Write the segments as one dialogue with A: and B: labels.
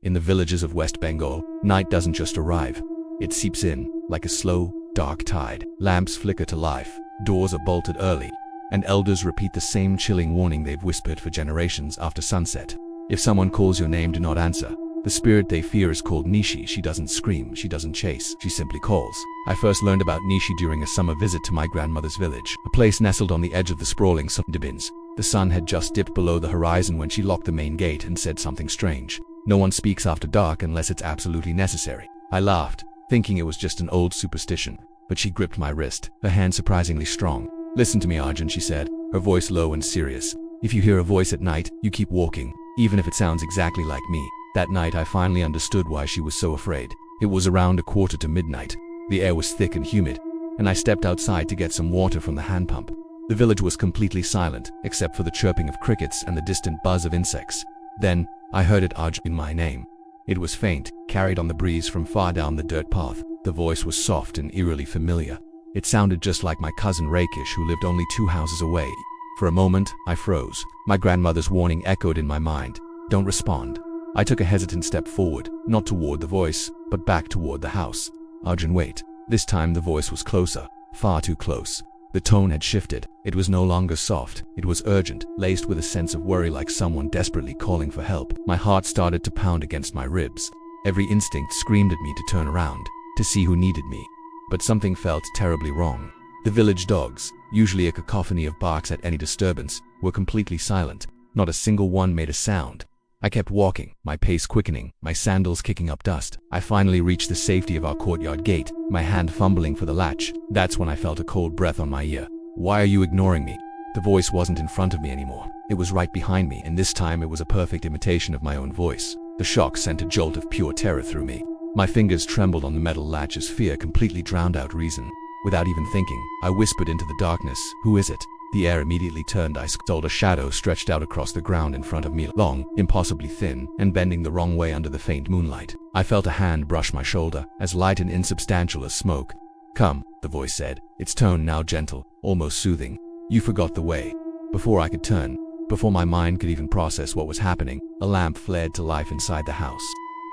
A: In the villages of West Bengal, night doesn't just arrive. It seeps in, like a slow, dark tide. Lamps flicker to life, doors are bolted early, and elders repeat the same chilling warning they've whispered for generations after sunset. If someone calls your name, do not answer. The spirit they fear is called Nishi. She doesn't scream, she doesn't chase, she simply calls. I first learned about Nishi during a summer visit to my grandmother's village, a place nestled on the edge of the sprawling Sundarbans. The sun had just dipped below the horizon when she locked the main gate and said something strange. No one speaks after dark unless it's absolutely necessary. I laughed, thinking it was just an old superstition, but she gripped my wrist, her hand surprisingly strong. "Listen to me, Arjun," she said, her voice low and serious. "If you hear a voice at night, you keep walking, even if it sounds exactly like me." That night I finally understood why she was so afraid. It was around 1:45. The air was thick and humid, and I stepped outside to get some water from the hand pump. The village was completely silent, except for the chirping of crickets and the distant buzz of insects. Then, I heard it, Arjun, my name. It was faint, carried on the breeze from far down the dirt path. The voice was soft and eerily familiar. It sounded just like my cousin Rakesh, who lived only 2 houses away. For a moment, I froze. My grandmother's warning echoed in my mind. Don't respond. I took a hesitant step forward, not toward the voice, but back toward the house. Arjun, wait. This time the voice was closer, far too close. The tone had shifted. It was no longer soft. It was urgent, laced with a sense of worry, like someone desperately calling for help. My heart started to pound against my ribs. Every instinct screamed at me to turn around, to see who needed me. But something felt terribly wrong. The village dogs, usually a cacophony of barks at any disturbance, were completely silent. Not a single one made a sound. I kept walking, my pace quickening, my sandals kicking up dust. I finally reached the safety of our courtyard gate, my hand fumbling for the latch. That's when I felt a cold breath on my ear. "Why are you ignoring me?" The voice wasn't in front of me anymore. It was right behind me, and this time it was a perfect imitation of my own voice. The shock sent a jolt of pure terror through me. My fingers trembled on the metal latch as fear completely drowned out reason. Without even thinking, I whispered into the darkness, "Who is it?" The air immediately turned. I saw a shadow stretched out across the ground in front of me, long, impossibly thin, and bending the wrong way under the faint moonlight. I felt a hand brush my shoulder, as light and insubstantial as smoke. "Come," the voice said, its tone now gentle, almost soothing. "You forgot the way." Before I could turn, before my mind could even process what was happening, a lamp flared to life inside the house.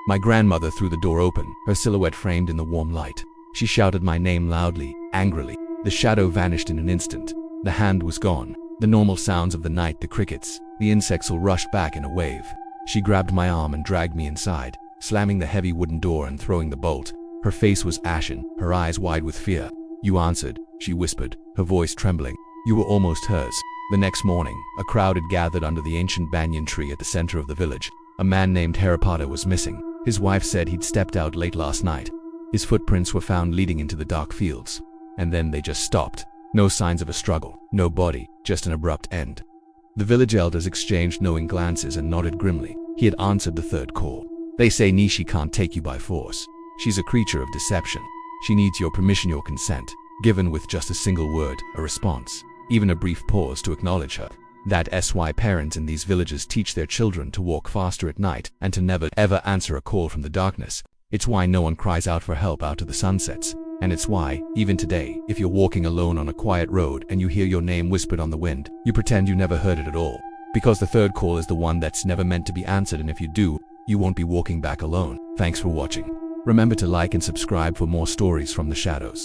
A: My grandmother threw the door open, her silhouette framed in the warm light. She shouted my name loudly, angrily. The shadow vanished in an instant. The hand was gone. The normal sounds of the night, the crickets, the insects all rushed back in a wave. She grabbed my arm and dragged me inside, slamming the heavy wooden door and throwing the bolt. Her face was ashen, her eyes wide with fear. "You answered," she whispered, her voice trembling. "You were almost hers." The next morning, a crowd had gathered under the ancient banyan tree at the center of the village. A man named Haripada was missing. His wife said he'd stepped out late last night. His footprints were found leading into the dark fields. And then they just stopped. No signs of a struggle, no body, just an abrupt end. The village elders exchanged knowing glances and nodded grimly. He had answered the third call. "They say Nishi can't take you by force. She's a creature of deception. She needs your permission, your consent, given with just a single word, a response, even a brief pause to acknowledge her. That's why parents in these villages teach their children to walk faster at night and to never ever answer a call from the darkness. It's why no one cries out for help after the sun sets. And it's why, even today, if you're walking alone on a quiet road and you hear your name whispered on the wind, you pretend you never heard it at all. Because the third call is the one that's never meant to be answered, and if you do, you won't be walking back alone. Thanks for watching. Remember to like and subscribe for more stories from the shadows.